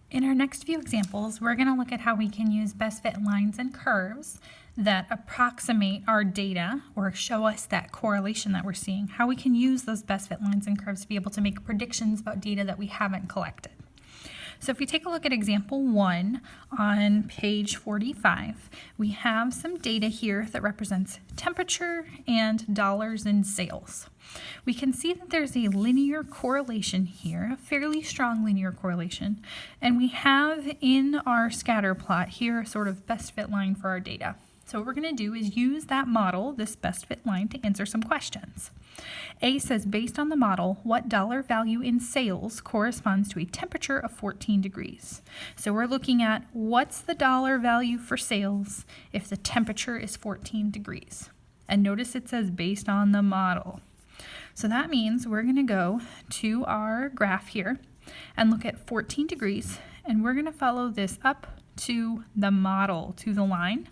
In our next few examples, we're going to look at how we can use best fit lines and curves that approximate our data or show us that correlation that we're seeing, how we can use those best fit lines and curves to be able to make predictions about data that we haven't collected. So if we take a look at example 1 on page 45, we have some data here that represents temperature and dollars in sales. We can see that there's a linear correlation here, a fairly strong linear correlation, and we have in our scatter plot here a sort of best fit line for our data. So what we're going to do is use that model, this best fit line, to answer some questions. A says, based on the model, what dollar value in sales corresponds to a temperature of 14 degrees? So we're looking at what's the dollar value for sales if the temperature is 14 degrees. And notice it says based on the model. So that means we're going to go to our graph here and look at 14 degrees, and we're going to follow this up to the model, to the line.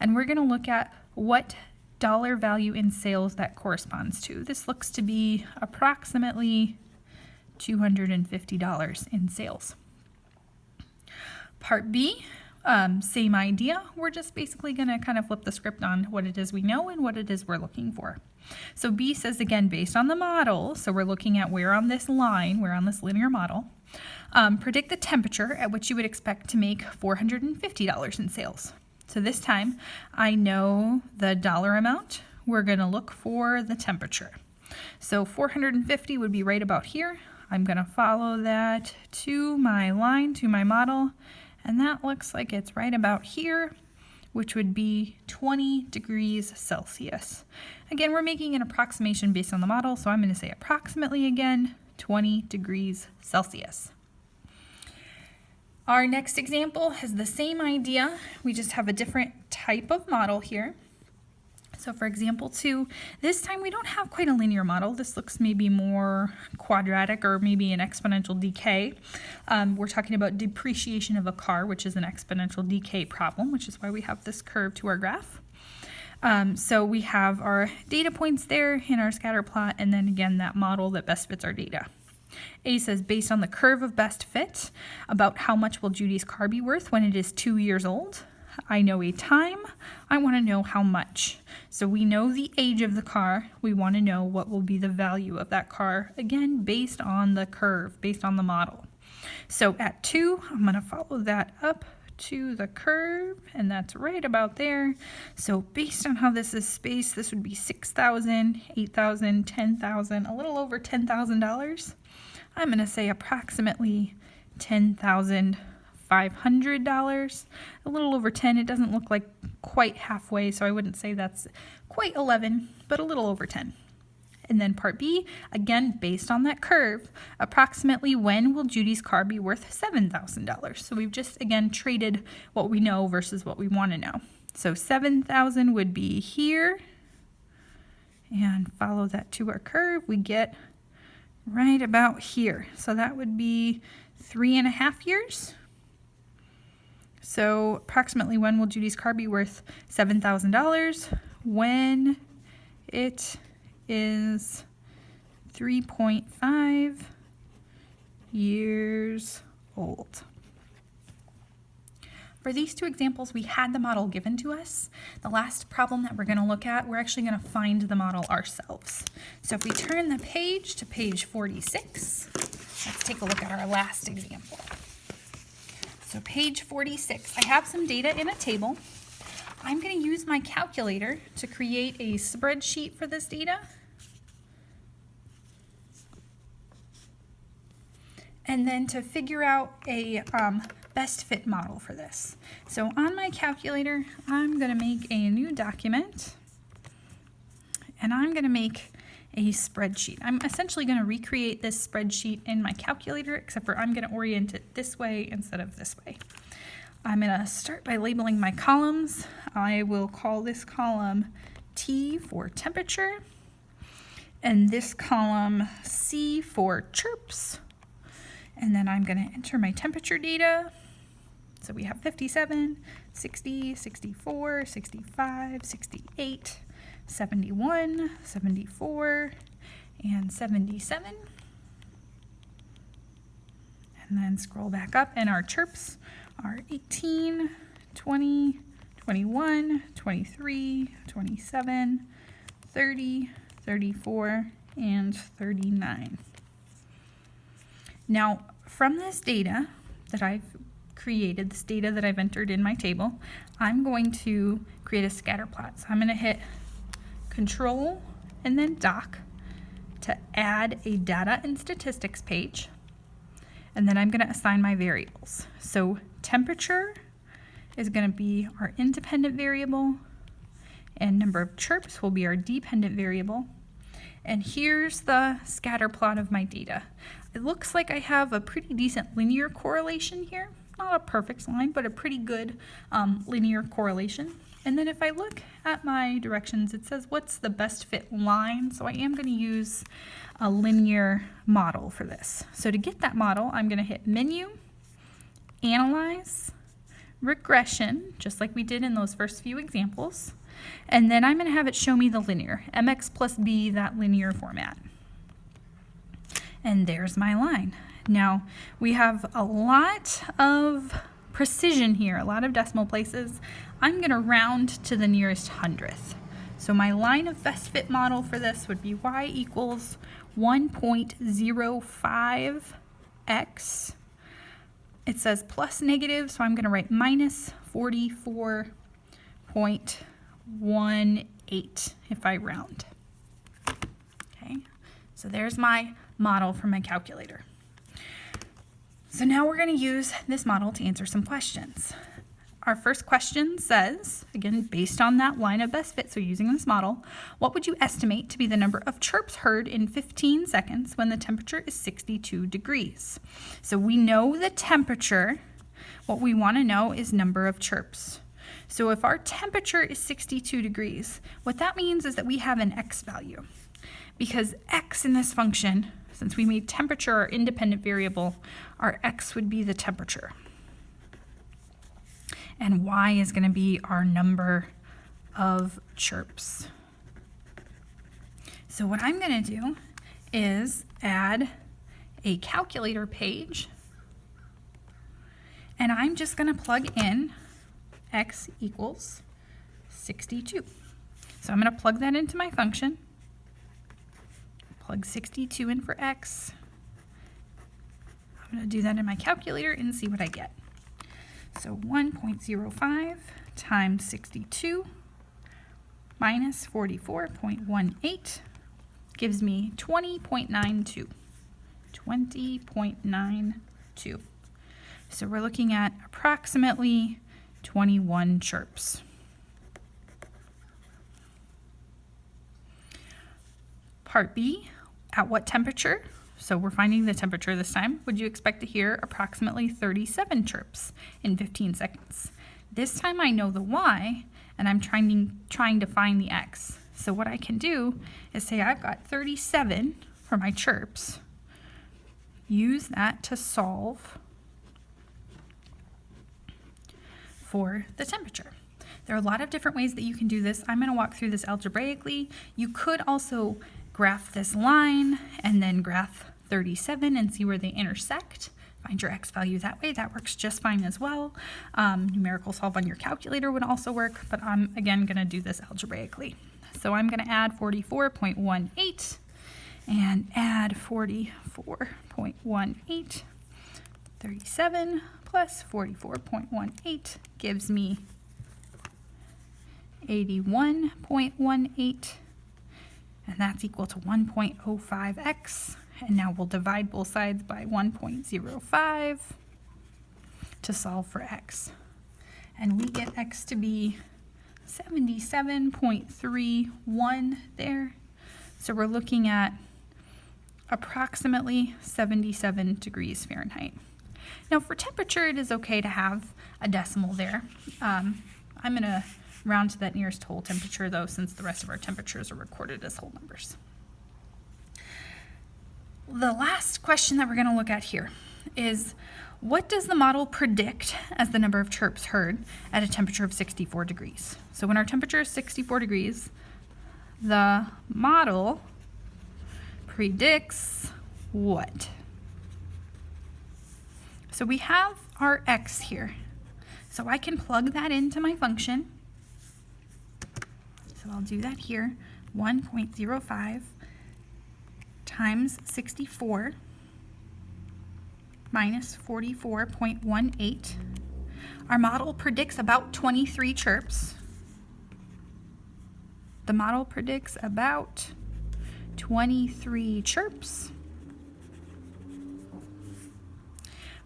And we're going to look at what dollar value in sales that corresponds to. This looks to be approximately $250 in sales. Part B, same idea. We're just basically going to kind of flip the script on what it is we know and what it is we're looking for. So B says, again, based on the model, so we're looking at where on this line, where on this linear model, predict the temperature at which you would expect to make $450 in sales. So this time, I know the dollar amount. We're going to look for the temperature. So 450 would be right about here. I'm going to follow that to my line, to my model, and that looks like it's right about here, which would be 20 degrees Celsius. Again, we're making an approximation based on the model, so I'm going to say approximately again, 20 degrees Celsius. Our next example has the same idea. We just have a different type of model here. So for example 2, this time we don't have quite a linear model. This looks maybe more quadratic or maybe an exponential decay. We're talking about depreciation of a car, which is an exponential decay problem, which is why we have this curve to our graph. So we have our data points there in our scatter plot, and then again that model that best fits our data. A says, based on the curve of best fit, about how much will Judy's car be worth when it is 2 years old? I know a time. I want to know how much. So we know the age of the car. We want to know what will be the value of that car, again, based on the curve, based on the model. So at 2, I'm going to follow that up to the curve, and that's right about there. So based on how this is spaced, this would be $6,000, $8,000, $10,000, a little over $10,000. I'm going to say approximately $10,500, a little over 10. It doesn't look like quite halfway, so I wouldn't say that's quite 11, but a little over 10. And then part B, again, based on that curve, approximately when will Judy's car be worth $7,000? So we've just, again, traded what we know versus what we want to know. So 7,000 would be here, and follow that to our curve. We get right about here. So that would be 3.5 years. So approximately when will Judy's car be worth $7,000? When it is 3.5 years old. For these two examples, we had the model given to us. The last problem that we're going to look at, we're actually going to find the model ourselves. So if we turn the page to page 46, let's take a look at our last example. So page 46, I have some data in a table. I'm going to use my calculator to create a spreadsheet for this data. And then to figure out a best fit model for this. So on my calculator, I'm going to make a new document, and I'm going to make a spreadsheet. I'm essentially going to recreate this spreadsheet in my calculator, except for I'm going to orient it this way instead of this way. I'm going to start by labeling my columns. I will call this column T for temperature, and this column C for chirps. And then I'm going to enter my temperature data. So we have 57, 60, 64, 65, 68, 71, 74, and 77. And then scroll back up, and our chirps are 18, 20, 21, 23, 27, 30, 34, and 39. Now, from this data that I've created, this data that I've entered in my table, I'm going to create a scatter plot. So I'm going to hit Control and then Doc to add a data and statistics page. And then I'm going to assign my variables. So temperature is going to be our independent variable, and number of chirps will be our dependent variable. And here's the scatter plot of my data. It looks like I have a pretty decent linear correlation here. Not a perfect line, but a pretty good linear correlation. And then if I look at my directions, it says what's the best fit line. So I am going to use a linear model for this. So to get that model, I'm going to hit Menu, Analyze, Regression, just like we did in those first few examples. And then I'm going to have it show me the linear, mx plus b, that linear format. And there's my line. Now, we have a lot of precision here, a lot of decimal places. I'm going to round to the nearest hundredth. So my line of best fit model for this would be y equals 1.05x. It says plus negative, so I'm going to write minus 44.18 if I round. Okay, so there's my model from my calculator. So now we're going to use this model to answer some questions. Our first question says, again, based on that line of best fit, so using this model, what would you estimate to be the number of chirps heard in 15 seconds when the temperature is 62 degrees? So we know the temperature. What we want to know is number of chirps. So if our temperature is 62 degrees, what that means is that we have an x value. Because x in this function, since we made temperature our independent variable, our x would be the temperature. And y is going to be our number of chirps. So what I'm going to do is add a calculator page, and I'm just going to plug in x equals 62. So I'm going to plug that into my function. Plug 62 in for x. I'm going to do that in my calculator and see what I get. So 1.05 times 62 minus 44.18 gives me 20.92. 20.92. So we're looking at approximately 21 chirps. Part B, at what temperature? So we're finding the temperature this time. Would you expect to hear approximately 37 chirps in 15 seconds? This time I know the y, and I'm trying to find the x. So what I can do is say I've got 37 for my chirps. Use that to solve for the temperature. There are a lot of different ways that you can do this. I'm going to walk through this algebraically. You could also graph this line and then graph 37 and see where they intersect. Find your x value that way. That works just fine as well. Numerical solve on your calculator would also work, but I'm again going to do this algebraically. So I'm going to add 44.18 and add 44.18. 37 plus 44.18 gives me 81.18. And that's equal to 1.05x. And now we'll divide both sides by 1.05 to solve for x. And we get x to be 77.31 there. So we're looking at approximately 77 degrees Fahrenheit. Now for temperature, it is okay to have a decimal there. I'm going to round to that nearest whole temperature though, since the rest of our temperatures are recorded as whole numbers. The last question that we're going to look at here is, what does the model predict as the number of chirps heard at a temperature of 64 degrees? So when our temperature is 64 degrees, the model predicts what? So we have our x here. So I can plug that into my function. So I'll do that here. 1.05 times 64 minus 44.18. Our model predicts about 23 chirps. The model predicts about 23 chirps.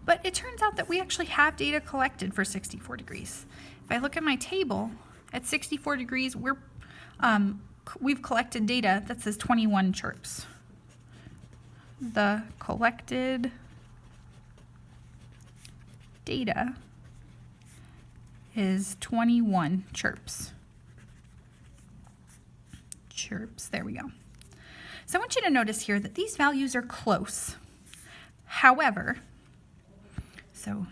But it turns out that we actually have data collected for 64 degrees. If I look at my table, at 64 degrees, we've collected data that says 21 chirps. The collected data is 21 chirps. Chirps, there we go. So I want you to notice here that these values are close. However, so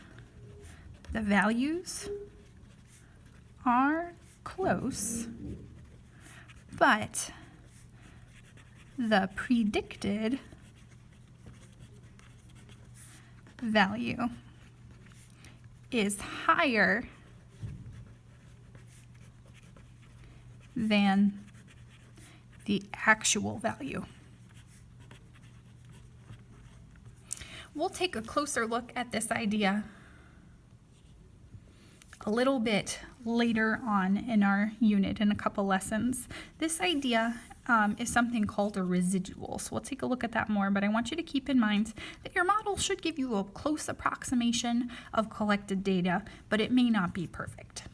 the values are close, but the predicted value is higher than the actual value. We'll take a closer look at this idea a little bit later on in our unit in a couple lessons. This idea is something called a residual. So we'll take a look at that more, but I want you to keep in mind that your model should give you a close approximation of collected data, but it may not be perfect.